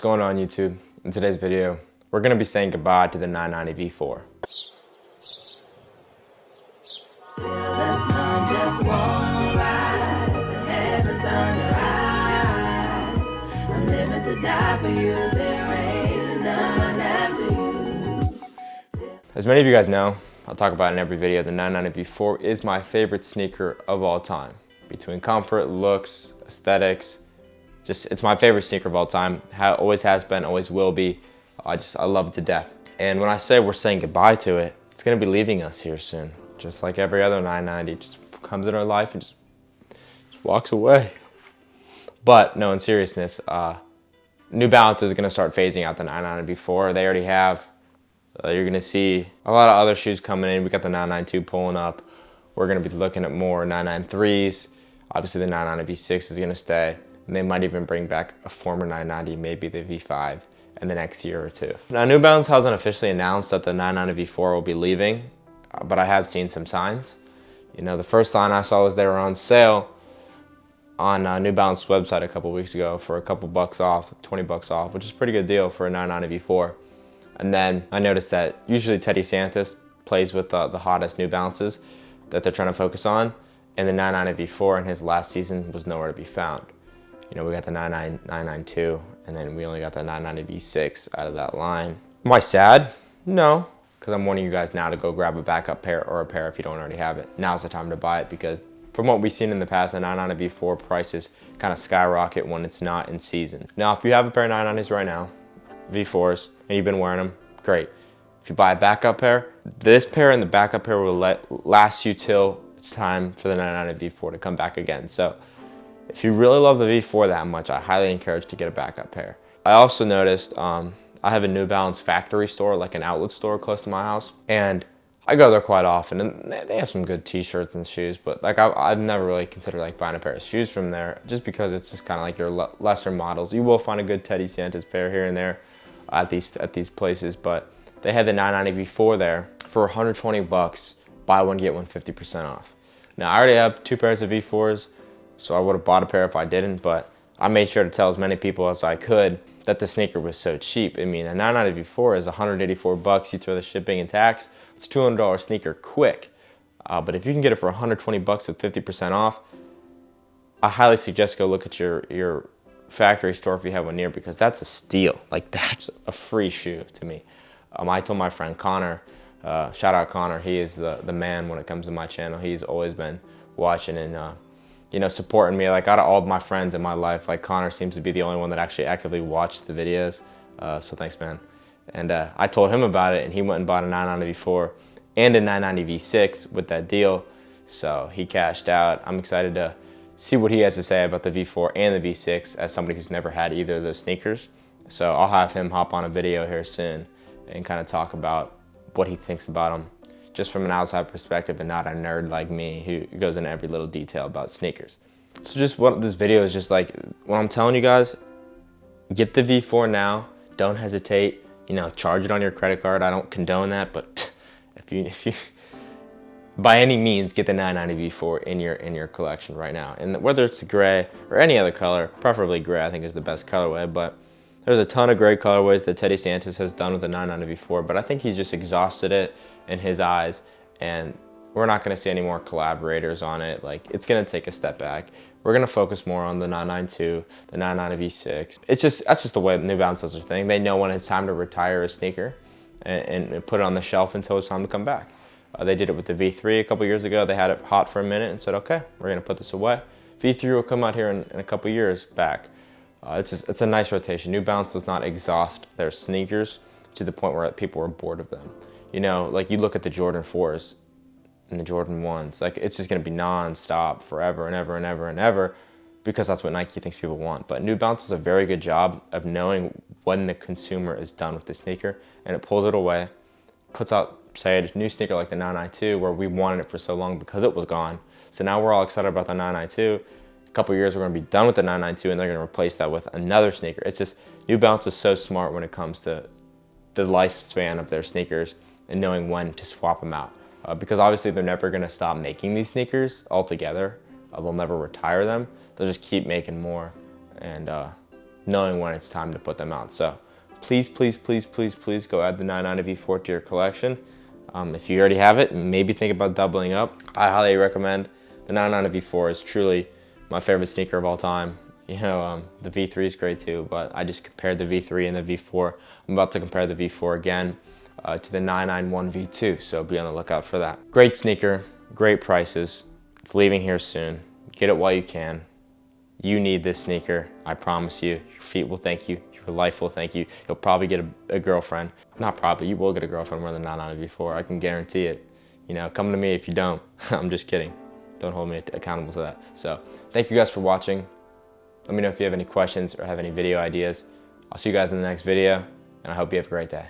What's going on YouTube? In today's video, we're going to be saying goodbye to the 990 V4. Till the sun just won't rise and heaven's under eyes. I'm living to die for you, there ain't none after you. As many of you guys know, I'll talk about in every video, the 990 V4 is my favorite sneaker of all time. Between comfort, looks, aesthetics, it's my favorite sneaker of all time. Always has been, always will be. I love it to death. And when I say we're saying goodbye to it, it's gonna be leaving us here soon. Just like every other 990, just comes in our life and just walks away. But no, in seriousness, New Balance is gonna start phasing out the 990 V4. They already have. You're gonna see a lot of other shoes coming in. We got the 992 pulling up. We're gonna be looking at more 993s. Obviously the 990 V6 is gonna stay. And they might even bring back a former 990, maybe the V5 in the next year or two. Now New Balance hasn't officially announced that the 990 V4 will be leaving, but I have seen some signs. You know, the first sign I saw was they were on sale on New Balance website a couple weeks ago for a couple bucks off, 20 bucks off, which is a pretty good deal for a 990 V4. And then I noticed that usually Teddy Santis plays with the hottest New Balances that they're trying to focus on, and the 990 V4 in his last season was nowhere to be found. You know, we got the 992, and then we only got the 990 V6 out of that line. Am I sad? No, because I'm warning you guys now to go grab a backup pair or a pair if you don't already have it. Now's the time to buy it, because from what we've seen in the past, the 990 V4 prices kind of skyrocket when it's not in season. Now, if you have a pair of 990s right now, V4s, and you've been wearing them, great. If you buy a backup pair, this pair and the backup pair will last you till it's time for the 990 V4 to come back again. So if you really love the V4 that much, I highly encourage to get a backup pair. I also noticed I have a New Balance factory store, like an outlet store close to my house, and I go there quite often, and they have some good t-shirts and shoes, but like I've never really considered like buying a pair of shoes from there, just because it's just kind of like your lesser models. You will find a good Teddy Santis pair here and there at these places, but they had the 990 V4 there for 120 bucks, buy one get one 50% off. Now I already have two pairs of V4s, so I would have bought a pair if I didn't, but I made sure to tell as many people as I could that the sneaker was so cheap. I mean, a 990 V4 is 184 bucks. You throw the shipping and tax, it's a $200 sneaker quick. But if you can get it for 120 bucks with 50% off, I highly suggest go look at your factory store if you have one near, because that's a steal. Like, that's a free shoe to me. I told my friend Connor, shout out Connor, he is the man when it comes to my channel. He's always been watching and you know, supporting me. Like, out of all of my friends in my life, like, Connor seems to be the only one that actually actively watched the videos. So thanks, man. And I told him about it, and he went and bought a 990 V4 and a 990 V6 with that deal. So he cashed out. I'm excited to see what he has to say about the V4 and the V6 as somebody who's never had either of those sneakers. So I'll have him hop on a video here soon and kind of talk about what he thinks about them, just from an outside perspective and not a nerd like me who goes into every little detail about sneakers. So just what this video is just like, what I'm telling you guys, get the V4 now, don't hesitate, you know, charge it on your credit card. I don't condone that, but if you by any means get the 990 V4 in your collection right now. And whether it's gray or any other color, preferably gray I think is the best colorway, but there's a ton of great colorways that Teddy Santis has done with the 990 V4, but I think he's just exhausted it in his eyes, and we're not gonna see any more collaborators on it. Like, it's gonna take a step back. We're gonna focus more on the 992, the 990 V6. That's just the way New Balance does their thing. They know when it's time to retire a sneaker and put it on the shelf until it's time to come back. They did it with the V3 a couple years ago. They had it hot for a minute and said, okay, we're gonna put this away. V3 will come out here in a couple years back. It's a nice rotation. New Balance does not exhaust their sneakers to the point where people are bored of them. You know, like, you look at the Jordan 4s and the Jordan 1s, like, it's just gonna be non-stop forever and ever and ever and ever, because that's what Nike thinks people want. But New Balance does a very good job of knowing when the consumer is done with the sneaker, and it pulls it away, puts out, say, a new sneaker like the 992, where we wanted it for so long because it was gone. So now we're all excited about the 992. A couple years we're gonna be done with the 992, and they're gonna replace that with another sneaker. It's just, New Balance is so smart when it comes to the lifespan of their sneakers and knowing when to swap them out. Because obviously they're never gonna stop making these sneakers altogether. They'll never retire them. They'll just keep making more. And knowing when it's time to put them out. So please, please, please, please, please go add the 990 V4 to your collection. If you already have it, maybe think about doubling up. I highly recommend the 990 V4. Is truly my favorite sneaker of all time. You know, the V3 is great too, but I just compared the V3 and the V4. I'm about to compare the V4 again to the 991 V2, so be on the lookout for that. Great sneaker, great prices. It's leaving here soon. Get it while you can. You need this sneaker, I promise you. Your feet will thank you, your life will thank you. You'll probably get a girlfriend. Not probably, you will get a girlfriend wearing the 990 V4, I can guarantee it. You know, come to me if you don't. I'm just kidding. Don't hold me accountable to that. So, thank you guys for watching. Let me know if you have any questions or have any video ideas. I'll see you guys in the next video, and I hope you have a great day.